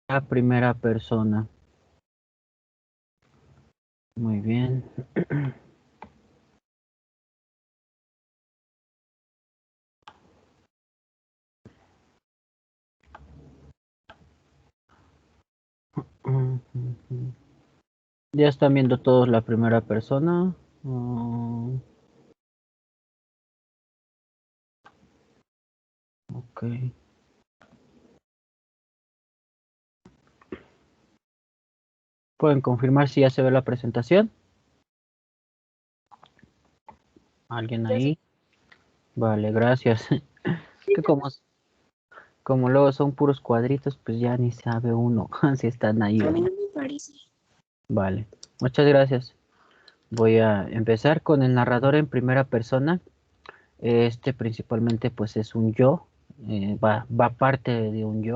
La primera persona. Muy bien. ¿Ya están viendo todos la primera persona? Mm, ok. ¿Pueden confirmar si ya se ve la presentación? ¿Alguien Yo sí. ahí? Vale, gracias. Es Sí, que como luego son puros cuadritos, pues ya ni sabe uno si están ahí a o mí no. no me parece. Vale, muchas gracias. Voy a empezar con el narrador en primera persona. Este principalmente pues es un yo, va parte de un yo.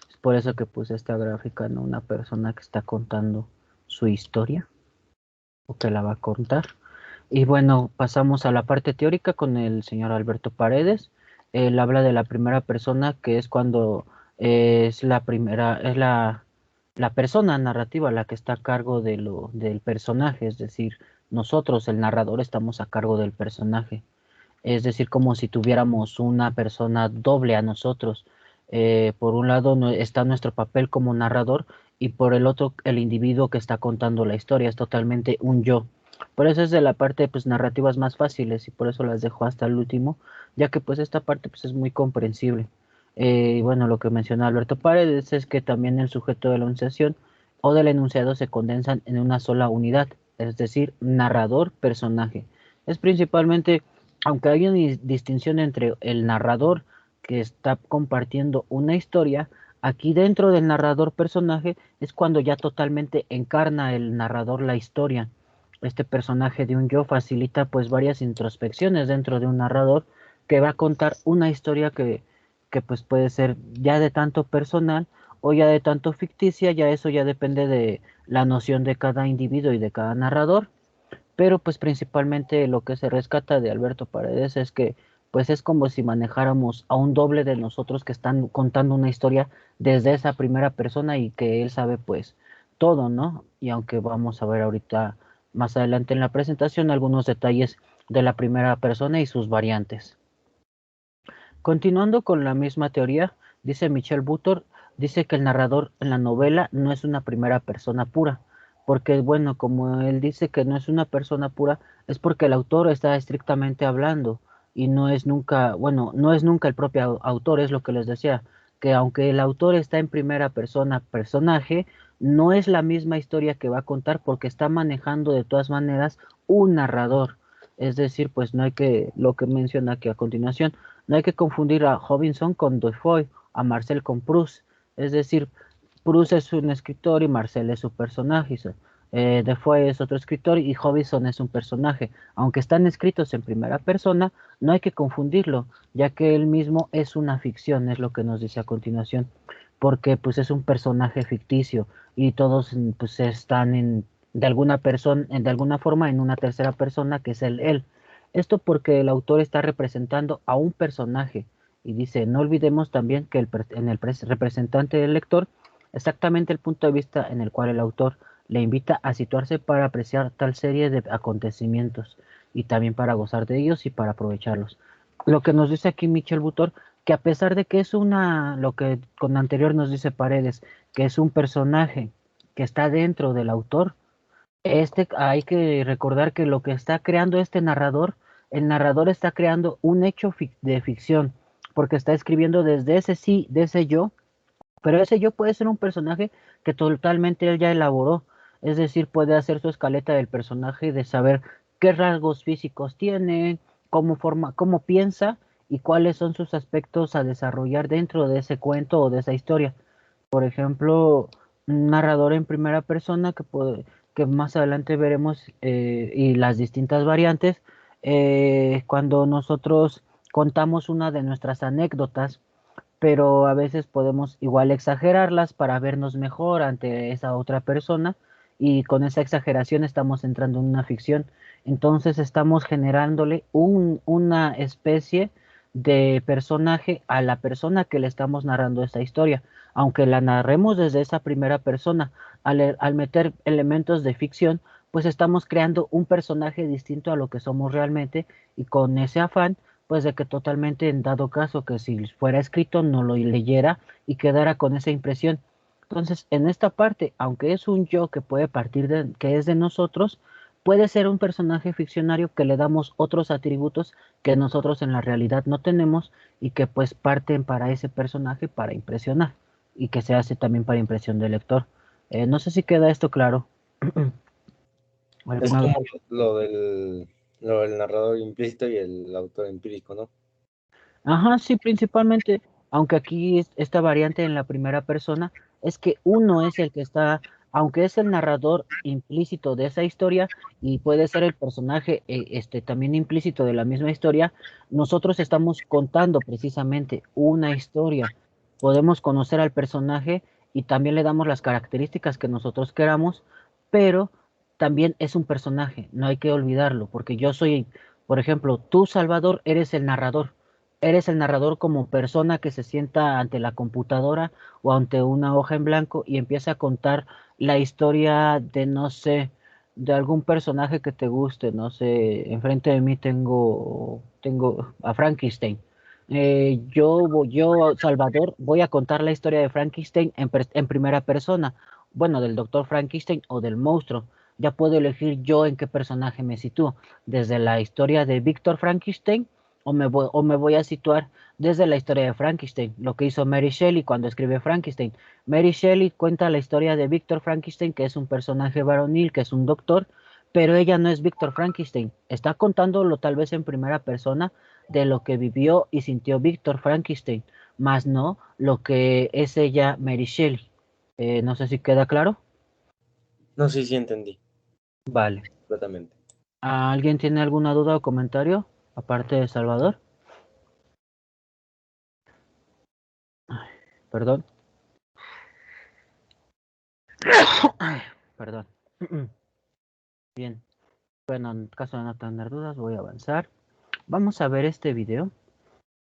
Es por eso que puse esta gráfica, ¿no? Una persona que está contando su historia o que la va a contar. Y bueno, pasamos a la parte teórica con el señor Alberto Paredes. Él habla de la primera persona, que es cuando es la primera, es la persona narrativa la que está a cargo del personaje, es decir, nosotros, el narrador, estamos a cargo del personaje. Es decir, como si tuviéramos una persona doble a nosotros. Por un lado está nuestro papel como narrador y por el otro el individuo que está contando la historia, es totalmente un yo. Por eso es de la parte pues narrativas más fáciles y por eso las dejo hasta el último, ya que pues esta parte pues es muy comprensible. Y bueno, lo que menciona Alberto Paredes es que también el sujeto de la enunciación o del enunciado se condensan en una sola unidad, es decir, narrador-personaje. Es principalmente, aunque hay una distinción entre el narrador que está compartiendo una historia, aquí dentro del narrador personaje es cuando ya totalmente encarna el narrador la historia. Este personaje de un yo facilita pues varias introspecciones dentro de un narrador que va a contar una historia que pues puede ser ya de tanto personal o ya de tanto ficticia, ya eso ya depende de la noción de cada individuo y de cada narrador, pero pues principalmente lo que se rescata de Alberto Paredes es que pues es como si manejáramos a un doble de nosotros que están contando una historia desde esa primera persona y que él sabe pues todo, ¿no? Y aunque vamos a ver ahorita más adelante en la presentación algunos detalles de la primera persona y sus variantes. Continuando con la misma teoría, dice Michel Butor, dice que el narrador en la novela no es una primera persona pura, porque bueno, como él dice que no es una persona pura, es porque el autor está estrictamente hablando y no es nunca, bueno, no es nunca el propio autor, es lo que les decía, que aunque el autor está en primera persona, personaje, no es la misma historia que va a contar porque está manejando de todas maneras un narrador. Es decir, pues no hay que, lo que menciona aquí a continuación, no hay que confundir a Hobinson con Defoe, a Marcel con Proust. Es decir, Proust es un escritor y Marcel es su personaje. Defoe es otro escritor y Hobinson es un personaje. Aunque están escritos en primera persona, no hay que confundirlo, ya que él mismo es una ficción, es lo que nos dice a continuación, porque pues es un personaje ficticio y todos pues están de alguna persona, de alguna forma en una tercera persona que es el él. Esto porque el autor está representando a un personaje y dice, no olvidemos también que en el representante del lector, exactamente el punto de vista en el cual el autor le invita a situarse para apreciar tal serie de acontecimientos y también para gozar de ellos y para aprovecharlos. Lo que nos dice aquí Michel Butor, que a pesar de que es lo que con anterior nos dice Paredes, que es un personaje que está dentro del autor, hay que recordar que lo que está creando este narrador, el narrador está creando un hecho de ficción, porque está escribiendo desde ese sí, de ese yo, pero ese yo puede ser un personaje que totalmente él ya elaboró, es decir, puede hacer su escaleta del personaje de saber qué rasgos físicos tiene, cómo piensa y cuáles son sus aspectos a desarrollar dentro de ese cuento o de esa historia. Por ejemplo, un narrador en primera persona que más adelante veremos y las distintas variantes, cuando nosotros contamos una de nuestras anécdotas, pero a veces podemos igual exagerarlas para vernos mejor ante esa otra persona y con esa exageración estamos entrando en una ficción. Entonces estamos generándole una especie de personaje a la persona que le estamos narrando esta historia. Aunque la narremos desde esa primera persona, al meter elementos de ficción, pues estamos creando un personaje distinto a lo que somos realmente y con ese afán, pues de que totalmente en dado caso que si fuera escrito no lo leyera y quedara con esa impresión. Entonces, en esta parte, aunque es un yo que puede partir de, que es de nosotros, puede ser un personaje ficcionario que le damos otros atributos que nosotros en la realidad no tenemos y que pues parten para ese personaje para impresionar y que se hace también para impresión del lector. No sé si queda esto claro. Es ¿Alguna duda? como lo del narrador implícito y el autor empírico, ¿no? Ajá, sí, principalmente, aunque aquí esta variante en la primera persona es que uno es el que está, aunque es el narrador implícito de esa historia y puede ser el personaje también implícito de la misma historia, nosotros estamos contando precisamente una historia. Podemos conocer al personaje y también le damos las características que nosotros queramos, pero también es un personaje, no hay que olvidarlo, porque yo soy, por ejemplo, tú, Salvador, eres el narrador como persona que se sienta ante la computadora o ante una hoja en blanco y empieza a contar la historia de, no sé, de algún personaje que te guste, no sé, enfrente de mí tengo a Frankenstein. Yo, Salvador, voy a contar la historia de Frankenstein en primera persona, bueno, del doctor Frankenstein o del monstruo. Ya puedo elegir yo en qué personaje me sitúo, desde la historia de Víctor Frankenstein o me voy a situar desde la historia de Frankenstein, lo que hizo Mary Shelley cuando escribe Frankenstein. Mary Shelley cuenta la historia de Víctor Frankenstein, que es un personaje varonil, que es un doctor, pero ella no es Víctor Frankenstein. Está contándolo tal vez en primera persona de lo que vivió y sintió Víctor Frankenstein, más no lo que es ella Mary Shelley. No sé si queda claro. No, sí, sí entendí, Vale. completamente. ¿Alguien tiene alguna duda o comentario aparte de Salvador? Ay, perdón. Ay, perdón. Bien, bueno, en caso de no tener dudas, voy a avanzar. Vamos a ver este video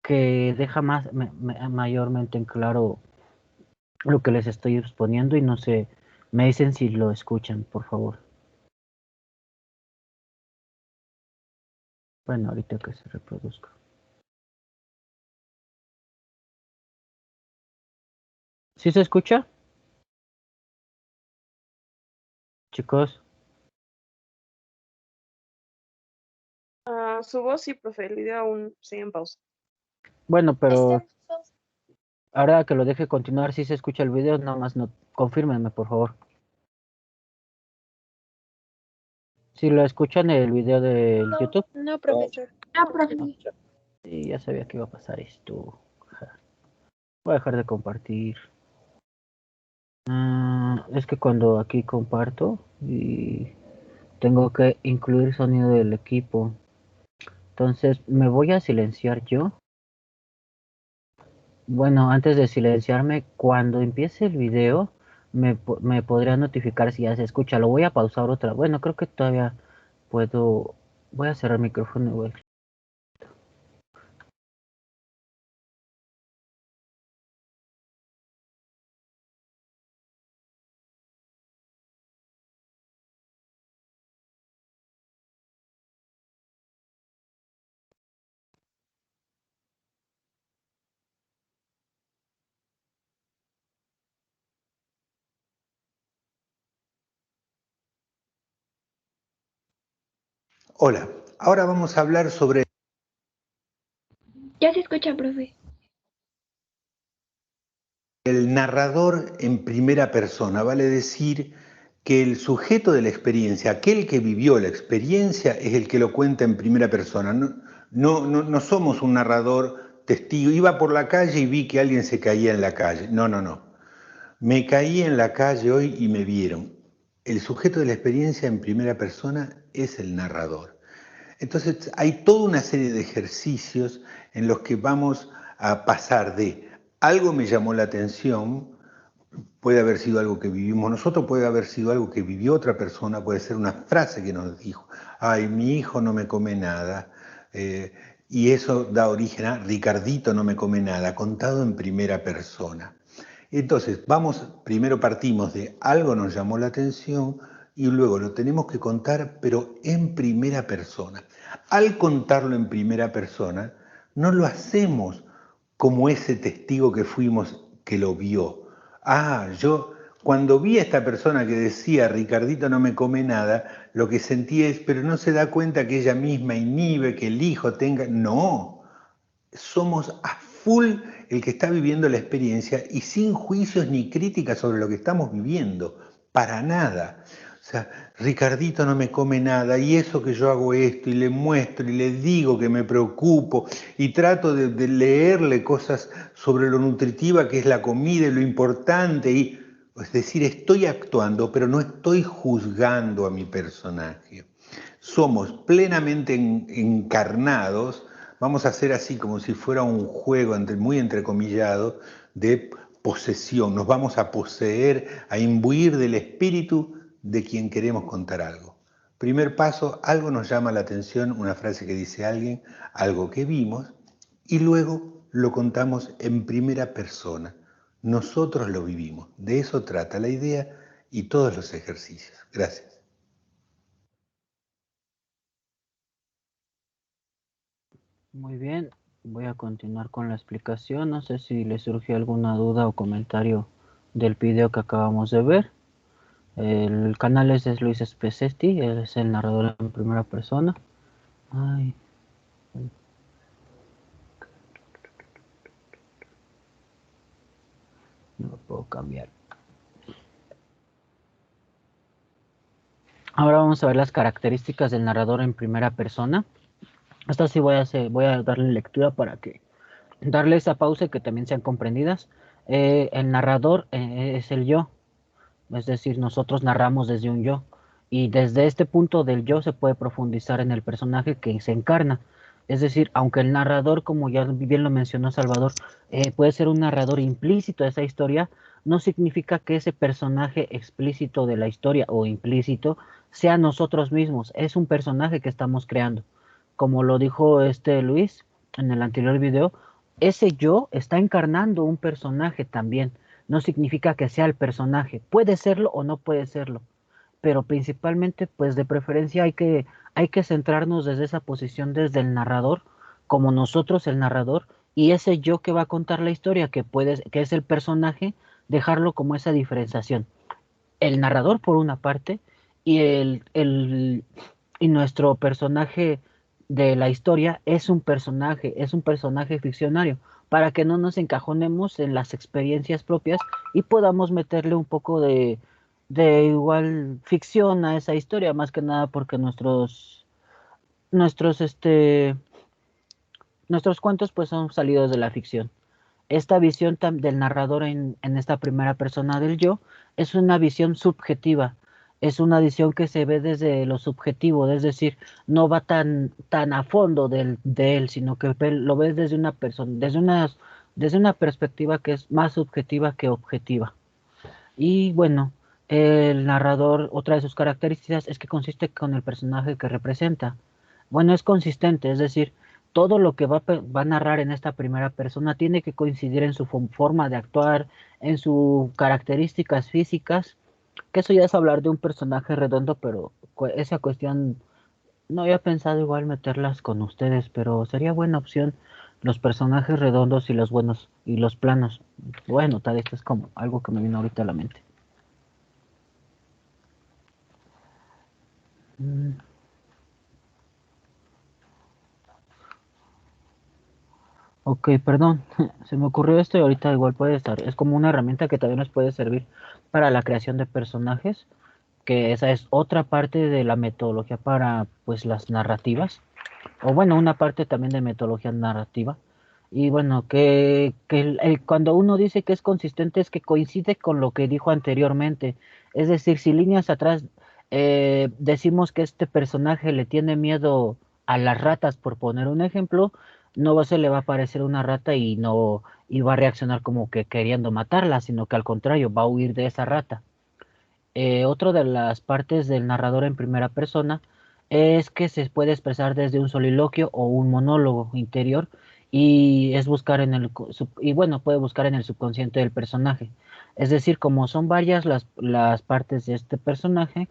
que deja mayormente en claro lo que les estoy exponiendo y no sé, me dicen si lo escuchan, por favor. Bueno, ahorita que se reproduzca. ¿Sí se escucha, chicos? Su voz sí, profe, el video aún sigue en pausa. Bueno, pero ahora que lo deje continuar, si se escucha el video, nada más no, confírmenme, por favor. Si lo escuchan el video del YouTube. No, profesor. Sí, ya sabía que iba a pasar esto. Voy a dejar de compartir. Es que cuando aquí comparto y tengo que incluir sonido del equipo. Entonces me voy a silenciar yo. Bueno, antes de silenciarme, cuando empiece el video, me podría notificar si ya se escucha. Lo voy a pausar otra. Bueno, creo que todavía puedo. Voy a cerrar el micrófono igual. Hola, ahora vamos a hablar sobre Ya se escucha, profe. el narrador en primera persona. Vale decir que el sujeto de la experiencia, aquel que vivió la experiencia, es el que lo cuenta en primera persona. No somos un narrador testigo. Iba por la calle y vi que alguien se caía en la calle. No. Me caí en la calle hoy y me vieron. El sujeto de la experiencia en primera persona es el narrador. Entonces hay toda una serie de ejercicios en los que vamos a pasar de algo me llamó la atención, puede haber sido algo que vivimos nosotros, puede haber sido algo que vivió otra persona, puede ser una frase que nos dijo, ay, mi hijo no me come nada, Y eso da origen a Ricardito no me come nada, contado en primera persona. Entonces, primero partimos de algo nos llamó la atención y luego lo tenemos que contar, pero en primera persona. Al contarlo en primera persona, no lo hacemos como ese testigo que fuimos que lo vio. Yo cuando vi a esta persona que decía, Ricardito no me come nada, lo que sentí es, pero no se da cuenta que ella misma inhibe, que el hijo tenga... No, somos a full el que está viviendo la experiencia y sin juicios ni críticas sobre lo que estamos viviendo, para nada. O sea, Ricardito no me come nada y eso que yo hago esto y le muestro y le digo que me preocupo y trato de leerle cosas sobre lo nutritiva que es la comida y lo importante. Es decir, estoy actuando, pero no estoy juzgando a mi personaje. Somos plenamente encarnados. Vamos a hacer así como si fuera un juego muy entrecomillado de posesión. Nos vamos a poseer, a imbuir del espíritu de quien queremos contar algo. Primer paso, algo nos llama la atención, una frase que dice alguien, algo que vimos, y luego lo contamos en primera persona. Nosotros lo vivimos. De eso trata la idea y todos los ejercicios. Gracias. Muy bien, voy a continuar con la explicación. No sé si le surgió alguna duda o comentario del video que acabamos de ver. El canal es de Luis Spesesti, él es el narrador en primera persona. Ay. No lo puedo cambiar. Ahora vamos a ver las características del narrador en primera persona. Esto sí voy a darle lectura para que darle esa pausa y que también sean comprendidas. El narrador es el yo, es decir, nosotros narramos desde un yo y desde este punto del yo se puede profundizar en el personaje que se encarna. Es decir, aunque el narrador, como ya bien lo mencionó Salvador, puede ser un narrador implícito de esa historia, no significa que ese personaje explícito de la historia o implícito sea nosotros mismos, es un personaje que estamos creando. Como lo dijo Luis en el anterior video, ese yo está encarnando un personaje también. No significa que sea el personaje. Puede serlo o no puede serlo. Pero principalmente, pues de preferencia hay que centrarnos desde esa posición, desde el narrador, como nosotros el narrador, y ese yo que va a contar la historia, que es el personaje, dejarlo como esa diferenciación. El narrador por una parte y y nuestro personaje de la historia es un personaje ficcionario, para que no nos encajonemos en las experiencias propias y podamos meterle un poco de igual ficción a esa historia, más que nada porque nuestros, nuestros cuentos pues son salidos de la ficción. Esta visión del narrador en esta primera persona del yo es una visión subjetiva, es una visión que se ve desde lo subjetivo, es decir, no va tan a fondo de él, sino que lo ves desde una persona, desde una perspectiva que es más subjetiva que objetiva. Y bueno, el narrador, otra de sus características es que consiste con el personaje que representa. Bueno, es consistente, es decir, todo lo que va a narrar en esta primera persona tiene que coincidir en su forma de actuar, en sus características físicas, que eso ya es hablar de un personaje redondo, pero esa cuestión no había pensado igual meterlas con ustedes, pero sería buena opción los personajes redondos y los buenos y los planos. Bueno, tal esto es como algo que me vino ahorita a la mente. Ok, perdón, se me ocurrió esto y ahorita igual puede estar. Es como una herramienta que también nos puede servir para la creación de personajes, que esa es otra parte de la metodología para pues las narrativas, o bueno, una parte también de metodología narrativa. Y bueno, cuando uno dice que es consistente es que coincide con lo que dijo anteriormente. Es decir, si líneas atrás decimos que este personaje le tiene miedo a las ratas, por poner un ejemplo, no se le va a aparecer una rata y va a reaccionar como que queriendo matarla, sino que al contrario, va a huir de esa rata. Otra de las partes del narrador en primera persona es que se puede expresar desde un soliloquio o un monólogo interior y es buscar en y bueno, puede buscar en el subconsciente del personaje. Es decir, como son varias las partes de este personaje,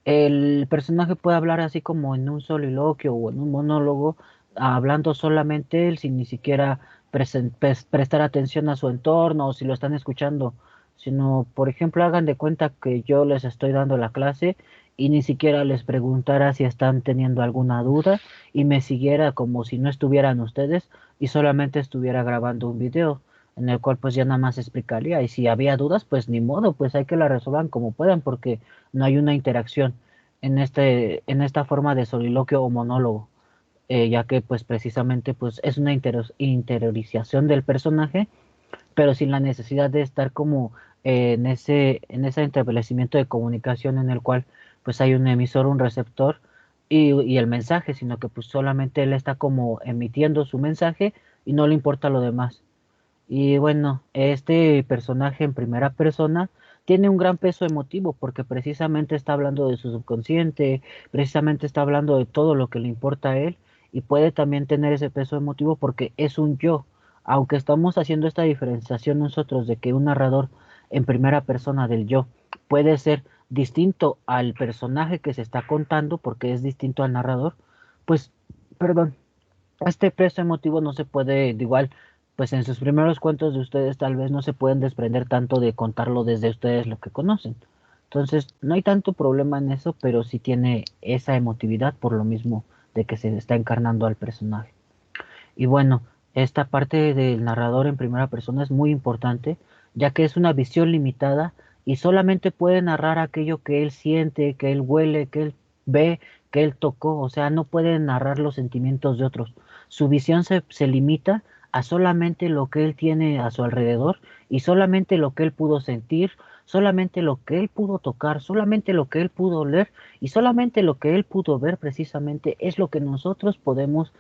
el personaje puede hablar así como en un soliloquio o en un monólogo, hablando solamente él sin ni siquiera prestar atención a su entorno o si lo están escuchando, sino, por ejemplo, hagan de cuenta que yo les estoy dando la clase y ni siquiera les preguntara si están teniendo alguna duda y me siguiera como si no estuvieran ustedes y solamente estuviera grabando un video en el cual pues ya nada más explicaría y si había dudas pues ni modo, pues hay que la resuelvan como puedan porque no hay una interacción en esta forma de soliloquio o monólogo, ya que pues precisamente pues es una interiorización del personaje, pero sin la necesidad de estar como en ese establecimiento de comunicación en el cual pues hay un emisor, un receptor y el mensaje, sino que pues solamente él está como emitiendo su mensaje y no le importa lo demás. Y bueno, este personaje en primera persona tiene un gran peso emotivo porque precisamente está hablando de su subconsciente, precisamente está hablando de todo lo que le importa a él y puede también tener ese peso emotivo porque es un yo. Aunque estamos haciendo esta diferenciación nosotros de que un narrador en primera persona del yo puede ser distinto al personaje que se está contando porque es distinto al narrador, pues, perdón, este peso emotivo no se puede, de igual, pues en sus primeros cuentos de ustedes tal vez no se pueden desprender tanto de contarlo desde ustedes lo que conocen. Entonces, no hay tanto problema en eso, pero sí tiene esa emotividad por lo mismo de que se está encarnando al personaje. Y bueno, esta parte del narrador en primera persona es muy importante, ya que es una visión limitada y solamente puede narrar aquello que él siente, que él huele, que él ve, que él tocó, o sea, no puede narrar los sentimientos de otros. Su visión se limita a solamente lo que él tiene a su alrededor y solamente lo que él pudo sentir, solamente lo que él pudo tocar, solamente lo que él pudo oler y solamente lo que él pudo ver precisamente es lo que nosotros podemos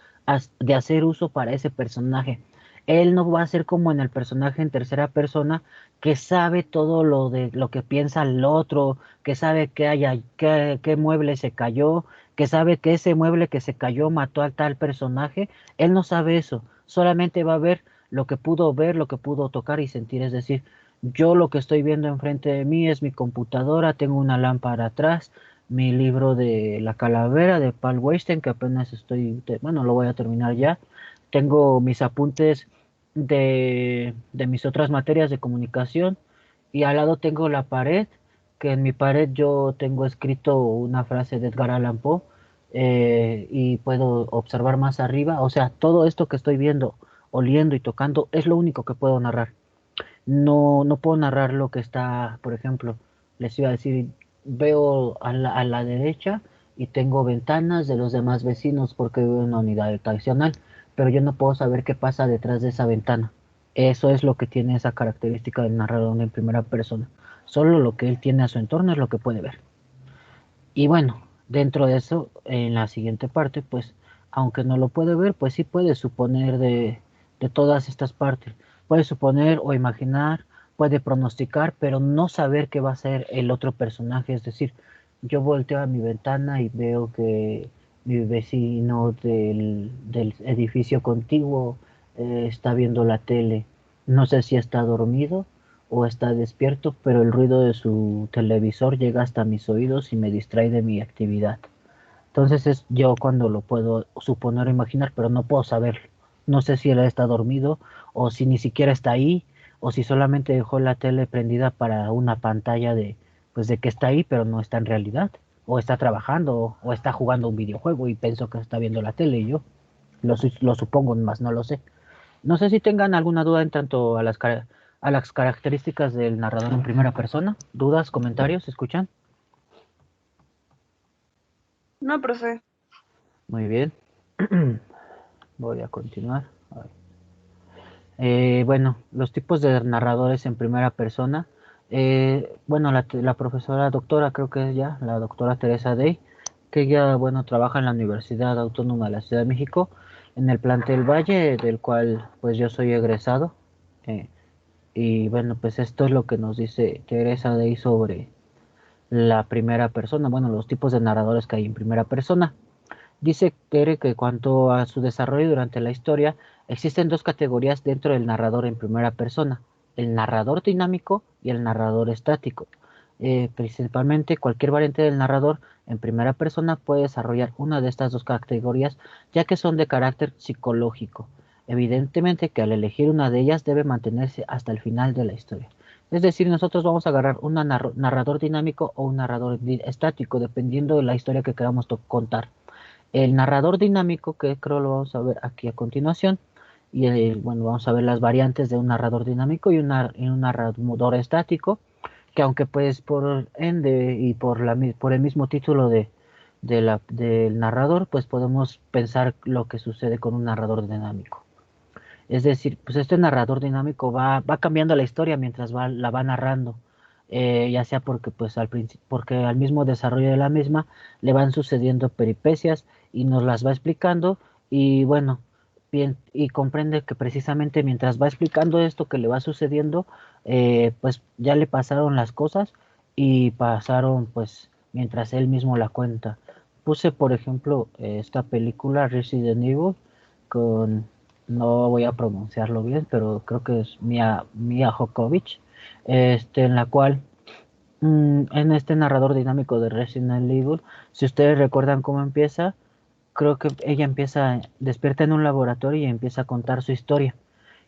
de hacer uso para ese personaje. Él no va a ser como en el personaje en tercera persona que sabe todo lo de lo que piensa el otro, que sabe que haya, qué mueble se cayó, que sabe que ese mueble que se cayó mató al tal personaje. Él no sabe eso, solamente va a ver, lo que pudo tocar y sentir. Es decir, yo lo que estoy viendo enfrente de mí es mi computadora, tengo una lámpara atrás, mi libro de La Calavera de Paul Weinstein, que apenas bueno, lo voy a terminar ya. Tengo mis apuntes de mis otras materias de comunicación y al lado tengo la pared, que en mi pared yo tengo escrito una frase de Edgar Allan Poe y puedo observar más arriba. O sea, todo esto que estoy viendo, oliendo y tocando es lo único que puedo narrar. No puedo narrar lo que está, por ejemplo, les iba a decir, veo a la derecha y tengo ventanas de los demás vecinos porque vivo en una unidad habitacional, pero yo no puedo saber qué pasa detrás de esa ventana. Eso es lo que tiene esa característica del narrador en primera persona. Solo lo que él tiene a su entorno es lo que puede ver. Y bueno, dentro de eso, en la siguiente parte, pues, aunque no lo puede ver, pues sí puede suponer de todas estas partes. Puede suponer o imaginar, puede pronosticar, pero no saber qué va a ser el otro personaje. Es decir, yo volteo a mi ventana y veo que mi vecino del edificio contiguo está viendo la tele. No sé si está dormido o está despierto, pero el ruido de su televisor llega hasta mis oídos y me distrae de mi actividad. Entonces es yo cuando lo puedo suponer o imaginar, pero no puedo saberlo. No sé si él está dormido o si ni siquiera está ahí o si solamente dejó la tele prendida para una pantalla de pues de que está ahí, pero no está en realidad. O está trabajando o está jugando un videojuego y pienso que está viendo la tele y yo lo supongo, más no lo sé. No sé si tengan alguna duda en tanto a las características del narrador en primera persona. ¿Dudas, comentarios? ¿Escuchan? No, profe. Muy bien. Voy a continuar. Bueno, los tipos de narradores en primera persona. Bueno, la profesora doctora, creo que es ya, la doctora Teresa Day, que ella, bueno, trabaja en la Universidad Autónoma de la Ciudad de México, en el plantel Valle, del cual pues yo soy egresado. Eh, Y bueno, pues esto es lo que nos dice Teresa Day sobre la primera persona, bueno, los tipos de narradores que hay en primera persona. Dice Tere que cuanto a su desarrollo durante la historia, existen dos categorías dentro del narrador en primera persona, el narrador dinámico y el narrador estático. Principalmente cualquier variante del narrador en primera persona puede desarrollar una de estas dos categorías, ya que son de carácter psicológico. Evidentemente que al elegir una de ellas debe mantenerse hasta el final de la historia. Es decir, nosotros vamos a agarrar un narrador dinámico o un narrador estático, dependiendo de la historia que queramos contar. El narrador dinámico, que creo lo vamos a ver aquí a continuación, y bueno, vamos a ver las variantes de un narrador dinámico y un narrador estático, que aunque pues por ende y por el mismo título del narrador, pues podemos pensar lo que sucede con un narrador dinámico. Es decir, pues este narrador dinámico va cambiando la historia mientras la va narrando, ya sea porque pues porque al mismo desarrollo de la misma le van sucediendo peripecias y nos las va explicando, y bueno, bien, y comprende que precisamente mientras va explicando esto que le va sucediendo, pues ya le pasaron las cosas y pasaron pues mientras él mismo la cuenta. Puse por ejemplo esta película Resident Evil con, no voy a pronunciarlo bien, pero creo que es Mia Jovovich, en la cual en este narrador dinámico de Resident Evil, si ustedes recuerdan cómo empieza, creo que ella despierta en un laboratorio y empieza a contar su historia.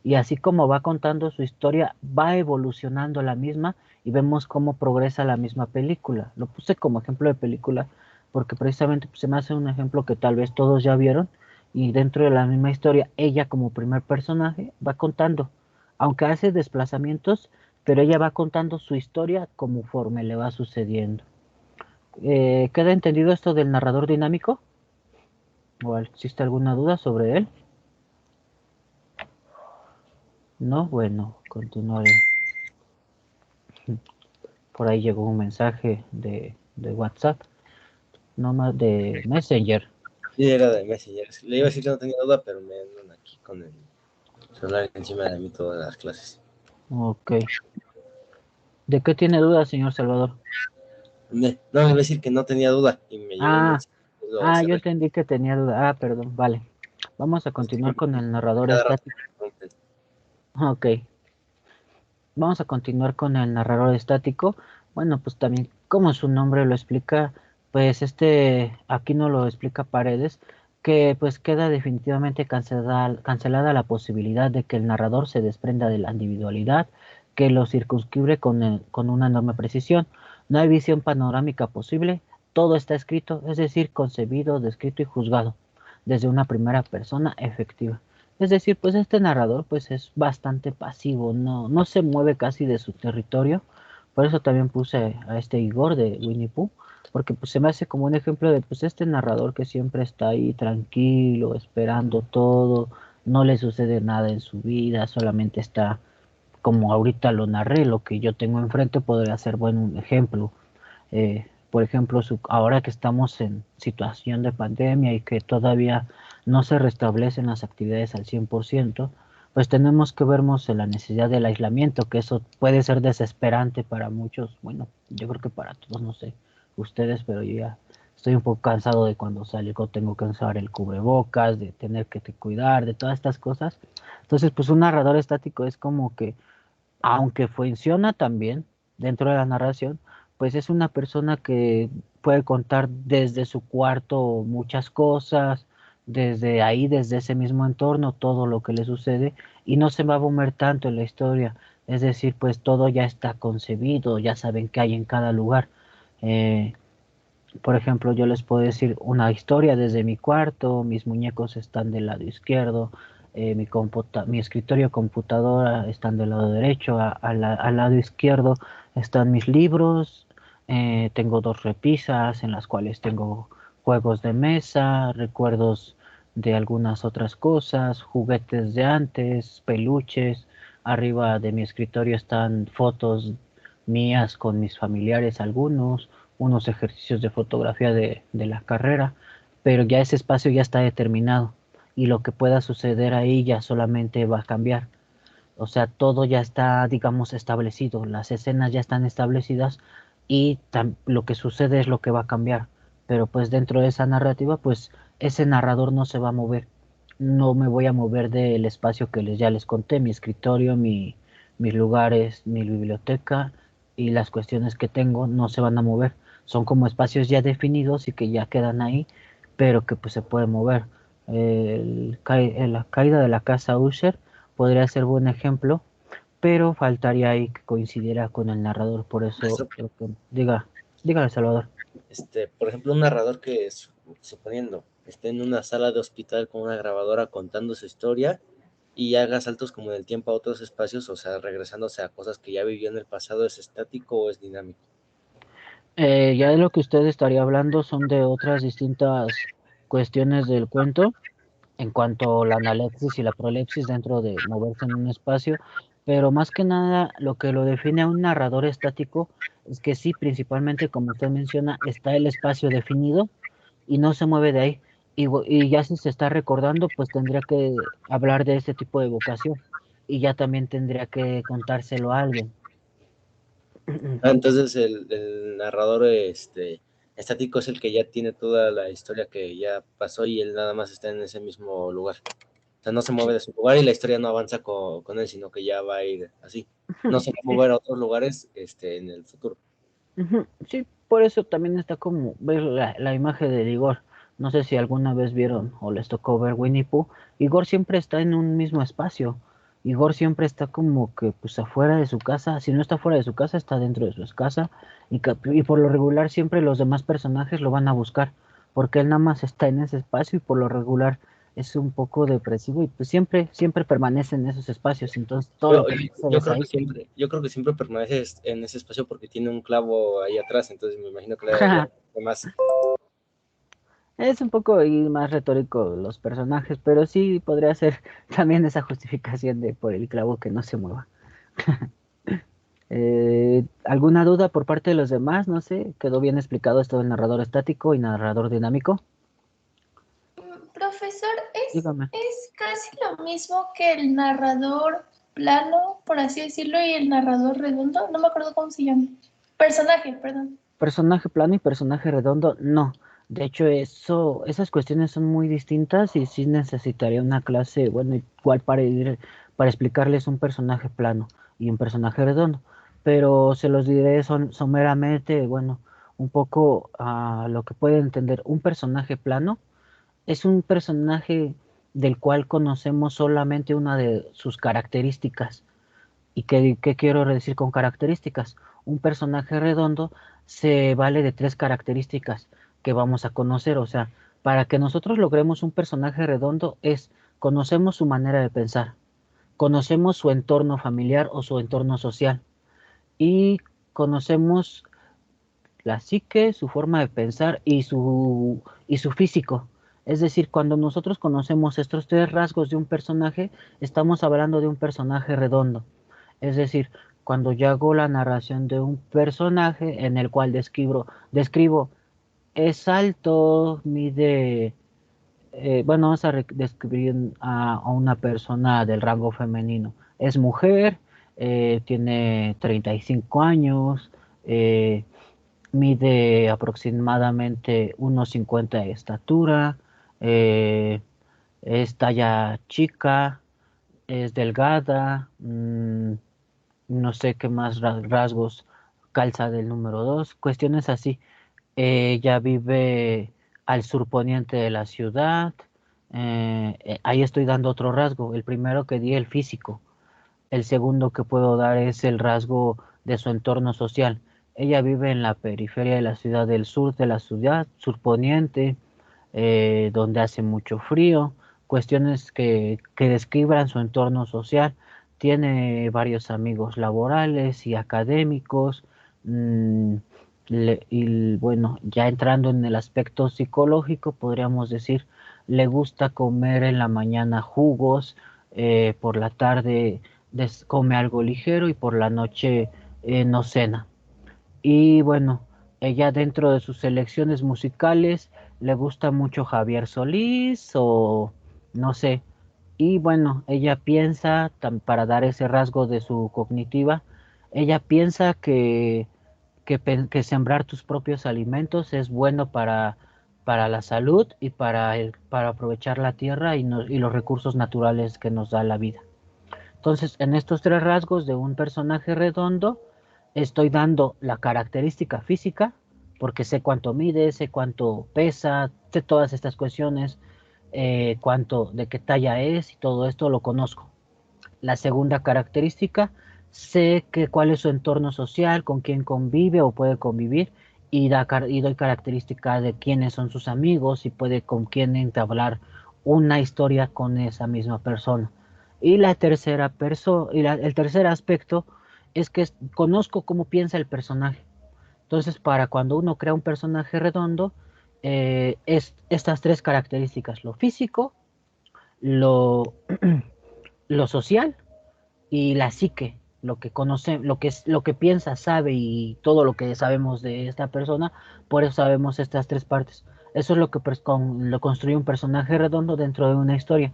Y así como va contando su historia, va evolucionando la misma y vemos cómo progresa la misma película. Lo puse como ejemplo de película porque precisamente pues, se me hace un ejemplo que tal vez todos ya vieron, y dentro de la misma historia, ella como primer personaje va contando, aunque hace desplazamientos, pero ella va contando su historia conforme le va sucediendo. ¿Queda entendido esto del narrador dinámico? ¿O existe alguna duda sobre él? No, bueno, continuaré. Por ahí llegó un mensaje de WhatsApp, no más de Messenger. Sí, era de Messenger. Le iba a decir que no tenía duda, pero me andan aquí con el celular encima de mí todas las clases. Ok. ¿De qué tiene duda, señor Salvador? No, me iba a decir que no tenía duda y me llegó un mensaje. Yo entendí que tenía duda. Perdón, vale. Vamos a continuar con el narrador Cada rato estático. me preguntan. Ok. Vamos a continuar con el narrador estático. Bueno, pues también, como su nombre lo explica, pues aquí no lo explica Paredes, que pues queda definitivamente cancelada la posibilidad de que el narrador se desprenda de la individualidad, que lo circunscribe con una enorme precisión. No hay visión panorámica posible, todo está escrito, es decir, concebido, descrito y juzgado, desde una primera persona efectiva. Es decir, pues este narrador pues es bastante pasivo, no se mueve casi de su territorio. Por eso también puse a este Igor de Winnie Pooh, porque pues se me hace como un ejemplo de pues este narrador que siempre está ahí tranquilo, esperando todo, no le sucede nada en su vida, solamente está como ahorita lo narré, lo que yo tengo enfrente podría ser buen ejemplo. Por ejemplo, ahora que estamos en situación de pandemia y que todavía no se restablecen las actividades al 100%, pues tenemos que vernos en la necesidad del aislamiento, que eso puede ser desesperante para muchos, bueno, yo creo que para todos, no sé, ustedes, pero yo ya estoy un poco cansado de cuando salgo, tengo que usar el cubrebocas, de tener que cuidar, de todas estas cosas. Entonces, pues un narrador estático es como que aunque funciona también dentro de la narración, pues es una persona que puede contar desde su cuarto muchas cosas, desde ahí, desde ese mismo entorno, todo lo que le sucede, y no se va a mover tanto en la historia. Es decir, pues todo ya está concebido, ya saben qué hay en cada lugar. Eh, por ejemplo, yo les puedo decir una historia desde mi cuarto, mis muñecos están del lado izquierdo, mi escritorio computadora están del lado derecho, al lado izquierdo están mis libros, tengo dos repisas en las cuales tengo juegos de mesa, recuerdos de algunas otras cosas, juguetes de antes, peluches. Arriba de mi escritorio están fotos mías con mis familiares, algunos, unos ejercicios de fotografía de la carrera, pero ya ese espacio ya está determinado y lo que pueda suceder ahí ya solamente va a cambiar. O sea, todo ya está, digamos, establecido, las escenas ya están establecidas, y lo que sucede es lo que va a cambiar. Pero pues dentro de esa narrativa, pues ese narrador no se va a mover. No me voy a mover del espacio que ya les conté, mi escritorio, mis lugares, mi biblioteca y las cuestiones que tengo no se van a mover. Son como espacios ya definidos y que ya quedan ahí, pero que pues se pueden mover. La caída de la casa Usher podría ser buen ejemplo, pero faltaría ahí que coincidiera con el narrador, por eso Maestro, creo que dígale Salvador. por ejemplo, un narrador que, suponiendo, esté en una sala de hospital con una grabadora contando su historia y haga saltos como en el tiempo a otros espacios, o sea, regresándose a cosas que ya vivió en el pasado, ¿es estático o es dinámico? Ya de lo que usted estaría hablando son de otras distintas cuestiones del cuento, en cuanto a la analepsis y la prolepsis dentro de moverse en un espacio, pero más que nada lo que lo define a un narrador estático es que sí, principalmente como usted menciona, está el espacio definido y no se mueve de ahí. Y ya si se está recordando, pues tendría que hablar de este tipo de vocación y ya también tendría que contárselo a alguien. Ah, entonces el narrador estático es el que ya tiene toda la historia que ya pasó y él nada más está en ese mismo lugar. O sea, no se mueve de su lugar y la historia no avanza con él, sino que ya va a ir así. No se va a Sí, mover a otros lugares en el futuro. ujú, sí, por eso también está como ver la imagen de Igor. No sé si alguna vez vieron o les tocó ver Winnie Pooh. Igor siempre está en un mismo espacio. Igor siempre está como que pues afuera de su casa. Si no está fuera de su casa, está dentro de su casa. Y por lo regular siempre los demás personajes lo van a buscar. Porque él nada más está en ese espacio y por lo regular es un poco depresivo y pues siempre permanece en esos espacios. Entonces todo lo Yo, que sucede yo es creo ahí. que siempre, yo creo que siempre permanece en ese espacio porque tiene un clavo ahí atrás, entonces me imagino que le daría más. Es un poco y más retórico los personajes, pero sí podría ser también esa justificación de por el clavo que no se mueva. ¿Alguna duda por parte de los demás? No sé, ¿quedó bien explicado esto del narrador estático y narrador dinámico? Profesor, Dígame. es casi lo mismo que el narrador plano, por así decirlo, y el narrador redondo. No me acuerdo cómo se llama. Personaje, perdón. Personaje plano y personaje redondo, no. De hecho, esas cuestiones son muy distintas y sí necesitaría una clase, bueno, igual para explicarles un personaje plano y un personaje redondo. Pero se los diré someramente, bueno, un poco a lo que puede entender. Un personaje plano es un personaje del cual conocemos solamente una de sus características. ¿Y qué quiero decir con características? Un personaje redondo se vale de tres características que vamos a conocer. O sea, para que nosotros logremos un personaje redondo es conocemos su manera de pensar, conocemos su entorno familiar o su entorno social y conocemos la psique, su forma de pensar y su físico. Es decir, cuando nosotros conocemos estos tres rasgos de un personaje, estamos hablando de un personaje redondo. Es decir, cuando yo hago la narración de un personaje en el cual describo es alto, mide, bueno, vamos a describir a una persona del rango femenino. Es mujer, tiene 35 años, eh, mide aproximadamente 1,50 de estatura, eh, es talla chica, es delgada, no sé qué más rasgos calza del número 2, cuestiones así. Ella vive al surponiente de la ciudad. Ahí estoy dando otro rasgo. El primero que di, el físico. El segundo que puedo dar es el rasgo de su entorno social. Ella vive en la periferia de la ciudad del sur de la ciudad, surponiente, donde hace mucho frío, cuestiones que describan su entorno social. Tiene varios amigos laborales y académicos. mm, y bueno, ya entrando en el aspecto psicológico, podríamos decir, le gusta comer en la mañana jugos, por la tarde come algo ligero y por la noche no cena. Y bueno, ella dentro de sus selecciones musicales le gusta mucho Javier Solís o no sé. Y bueno, ella piensa, para dar ese rasgo de su cognitiva, ella piensa que que sembrar tus propios alimentos es bueno para la salud y para aprovechar la tierra y los recursos naturales que nos da la vida. Entonces, en estos 3 rasgos de un personaje redondo, estoy dando la característica física, porque sé cuánto mide, sé cuánto pesa, sé todas estas cuestiones, de qué talla es y todo esto lo conozco. La segunda característica, sé cuál es su entorno social, con quién convive o puede convivir, y doy característica de quiénes son sus amigos y puede con quién entablar una historia con esa misma persona. Y el tercer aspecto es que conozco cómo piensa el personaje. Entonces, para cuando uno crea un personaje redondo, es estas 3 características: lo físico, lo, lo social y la psique, lo que conoce, lo que piensa, sabe y todo lo que sabemos de esta persona. Por eso sabemos estas 3 partes. Eso es lo que lo construye un personaje redondo dentro de una historia.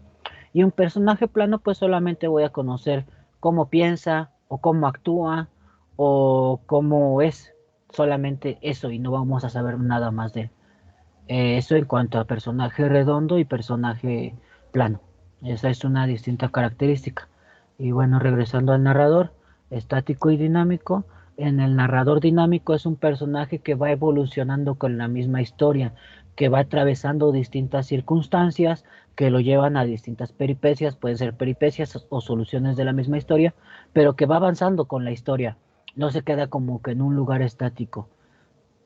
Y un personaje plano, pues solamente voy a conocer cómo piensa o cómo actúa o cómo es. Solamente eso, y no vamos a saber nada más de él. Eso en cuanto a personaje redondo y personaje plano. Esa es una distinta característica. Y bueno, regresando al narrador, estático y dinámico. En el narrador dinámico es un personaje que va evolucionando con la misma historia, que va atravesando distintas circunstancias que lo llevan a distintas peripecias, pueden ser peripecias o soluciones de la misma historia, pero que va avanzando con la historia, no se queda como que en un lugar estático.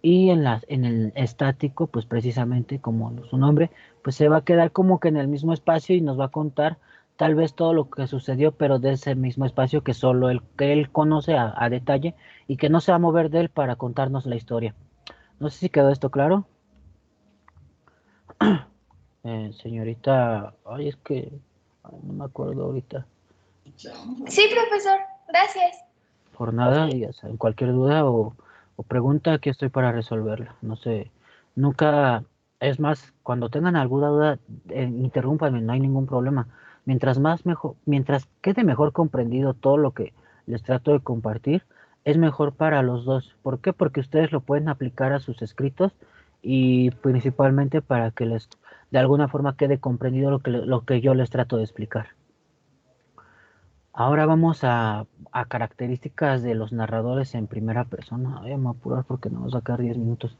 Y en el estático, pues precisamente como su nombre, pues se va a quedar como que en el mismo espacio y nos va a contar tal vez todo lo que sucedió, pero de ese mismo espacio que solo él conoce a detalle y que no se va a mover de él para contarnos la historia. No sé si quedó esto claro. Señorita, ay, es que no me acuerdo ahorita. Sí, profesor, gracias. Por nada, y ya saben, cualquier duda o pregunta, aquí estoy para resolverla. No sé, nunca, es más, cuando tengan alguna duda, interrúmpanme, no hay ningún problema. Mientras más mejor, mientras quede mejor comprendido todo lo que les trato de compartir, es mejor para los dos. ¿Por qué? Porque ustedes lo pueden aplicar a sus escritos y principalmente para que de alguna forma quede comprendido lo que yo les trato de explicar. Ahora vamos a características de los narradores en primera persona. Ay, me voy a apurar porque nos va a sacar 10 minutos.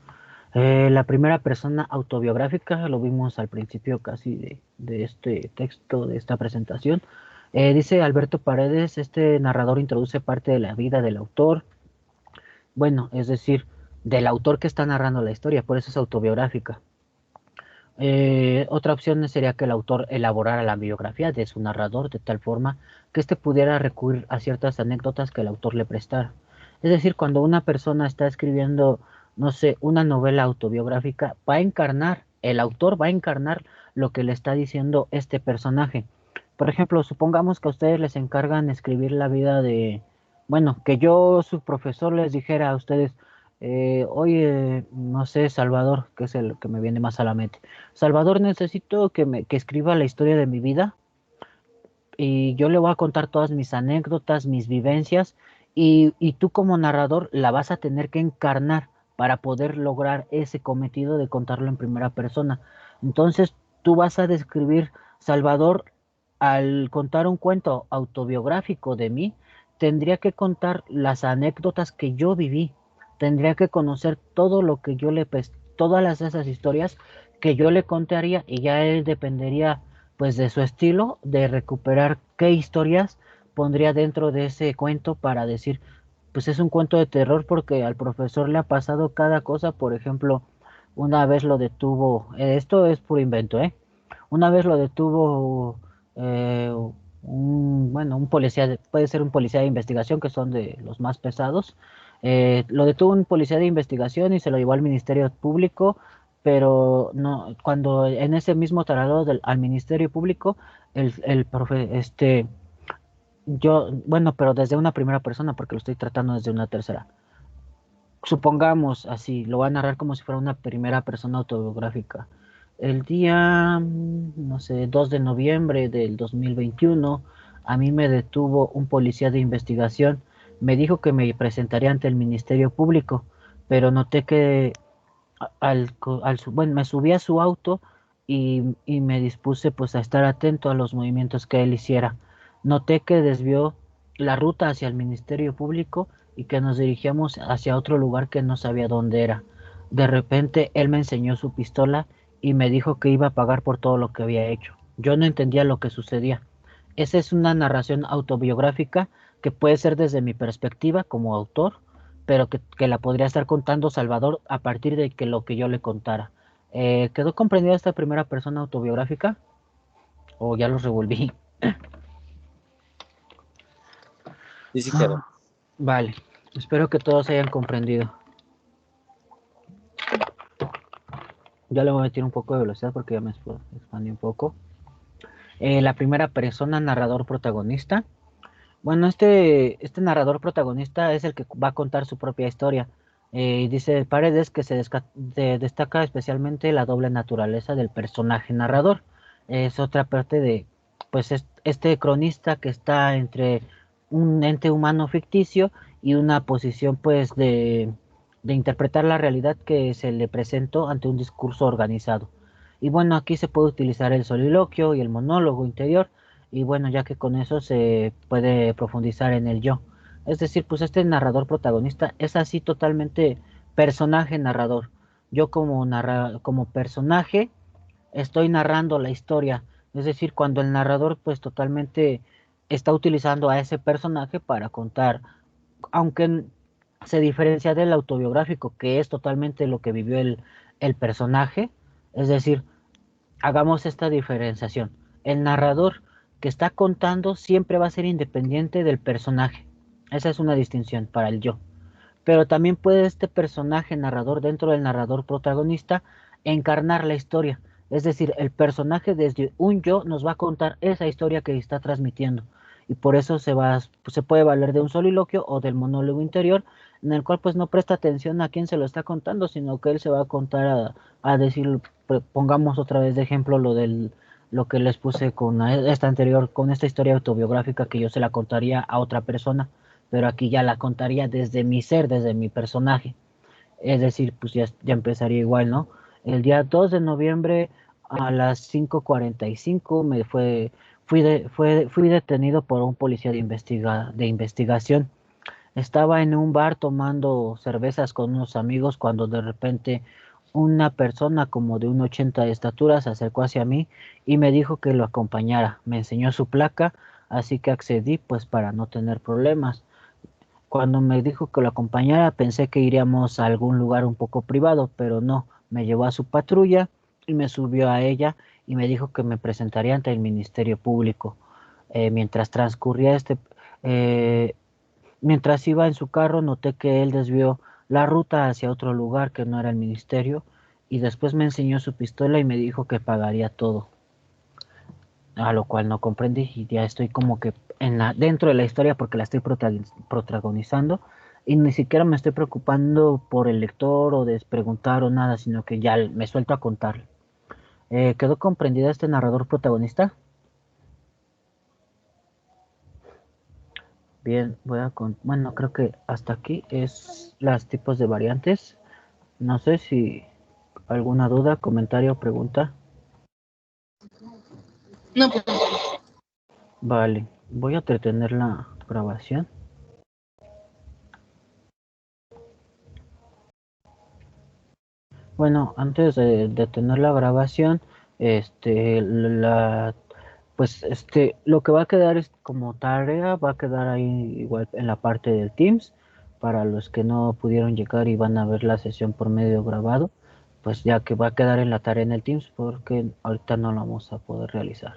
La primera persona autobiográfica, lo vimos al principio casi de este texto, de esta presentación. Dice Alberto Paredes, este narrador introduce parte de la vida del autor. Bueno, es decir, del autor que está narrando la historia, por eso es autobiográfica. Otra opción sería que el autor elaborara la biografía de su narrador de tal forma que éste pudiera recurrir a ciertas anécdotas que el autor le prestara. Es decir, cuando una persona está escribiendo, no sé, una novela autobiográfica, el autor va a encarnar lo que le está diciendo este personaje. Por ejemplo, supongamos que a ustedes les encargan escribir la vida bueno, que yo, su profesor, les dijera a ustedes, oye, no sé, Salvador, que es el que me viene más a la mente. Salvador, necesito que escriba la historia de mi vida y yo le voy a contar todas mis anécdotas, mis vivencias y tú como narrador la vas a tener que encarnar para poder lograr ese cometido de contarlo en primera persona. Entonces tú vas a describir, Salvador, al contar un cuento autobiográfico de mí, tendría que contar las anécdotas que yo viví, tendría que conocer todo lo que todas esas historias que yo le contaría y ya él dependería pues de su estilo, de recuperar qué historias pondría dentro de ese cuento para decir, pues es un cuento de terror porque al profesor le ha pasado cada cosa. Por ejemplo, una vez lo detuvo, esto es puro invento, una vez lo detuvo un policía, puede ser un policía de investigación, que son de los más pesados. Lo detuvo un policía de investigación y se lo llevó al Ministerio Público, pero no, cuando en ese mismo traslado al Ministerio Público, el profe, bueno, pero desde una primera persona, porque lo estoy tratando desde una tercera. Supongamos así, lo voy a narrar como si fuera una primera persona autobiográfica. El día, no sé, 2 de noviembre del 2021, a mí me detuvo un policía de investigación. Me dijo que me presentaría ante el Ministerio Público. pero noté que bueno, me subí a su auto y me dispuse pues a estar atento a los movimientos que él hiciera. Noté que desvió la ruta hacia el Ministerio Público y que nos dirigíamos hacia otro lugar que no sabía dónde era. De repente él me enseñó su pistola y me dijo que iba a pagar por todo lo que había hecho. Yo no entendía lo que sucedía. Esa es una narración autobiográfica que puede ser desde mi perspectiva como autor, pero que la podría estar contando Salvador a partir de que lo que yo le contara. ¿Quedó comprendida esta primera persona autobiográfica? ¿O ya los revolví? Sí, sí quedó. Vale, espero que todos hayan comprendido. Ya le voy a meter un poco de velocidad porque ya me expandí un poco. La primera persona, narrador protagonista. Bueno, este narrador protagonista es el que va a contar su propia historia. Dice Paredes que se destaca especialmente la doble naturaleza del personaje narrador. Es otra parte de, pues, este cronista que está entre un ente humano ficticio y una posición, pues, de interpretar la realidad que se le presentó ante un discurso organizado. Y bueno, aquí se puede utilizar el soliloquio y el monólogo interior y bueno, ya que con eso se puede profundizar en el yo. Es decir, pues este narrador protagonista es así totalmente personaje narrador. Yo como personaje estoy narrando la historia. Es decir, cuando el narrador pues totalmente está utilizando a ese personaje para contar, aunque se diferencia del autobiográfico, que es totalmente lo que vivió el personaje. Es decir, hagamos esta diferenciación. El narrador que está contando siempre va a ser independiente del personaje. Esa es una distinción para el yo. Pero también puede este personaje narrador dentro del narrador protagonista encarnar la historia. Es decir, el personaje desde un yo nos va a contar esa historia que está transmitiendo. Y por eso se puede valer de un soliloquio o del monólogo interior, en el cual pues no presta atención a quién se lo está contando, sino que él se va a contar a decir, pongamos otra vez de ejemplo lo que les puse con esta anterior, con esta historia autobiográfica que yo se la contaría a otra persona, pero aquí ya la contaría desde mi ser, desde mi personaje. Es decir, pues ya empezaría igual, ¿no? El día 2 de noviembre a las 5:45 fui detenido por un policía de investigación. Estaba en un bar tomando cervezas con unos amigos cuando de repente una persona como de 1,80 de estatura se acercó hacia mí y me dijo que lo acompañara. Me enseñó su placa, así que accedí pues para no tener problemas. Cuando me dijo que lo acompañara, pensé que iríamos a algún lugar un poco privado, pero no, me llevó a su patrulla y me subió a ella y me dijo que me presentaría ante el Ministerio Público. Mientras transcurría eh, mientras iba en su carro, noté que él desvió la ruta hacia otro lugar que no era el ministerio y después me enseñó su pistola y me dijo que pagaría todo, a lo cual no comprendí y ya estoy como que dentro de la historia porque la estoy protagonizando y ni siquiera me estoy preocupando por el lector o de preguntar o nada, sino que ya me suelto a contar. ¿Quedó comprendida este narrador protagonista? Bien, bueno, creo que hasta aquí es los tipos de variantes. No sé si alguna duda, comentario o pregunta. No, pues. Vale, voy a detener la grabación. Bueno, antes de detener la grabación, lo que va a quedar es como tarea, va a quedar ahí igual en la parte del Teams. Para los que no pudieron llegar y van a ver la sesión por medio grabado, pues ya que va a quedar en la tarea en el Teams porque ahorita no la vamos a poder realizar.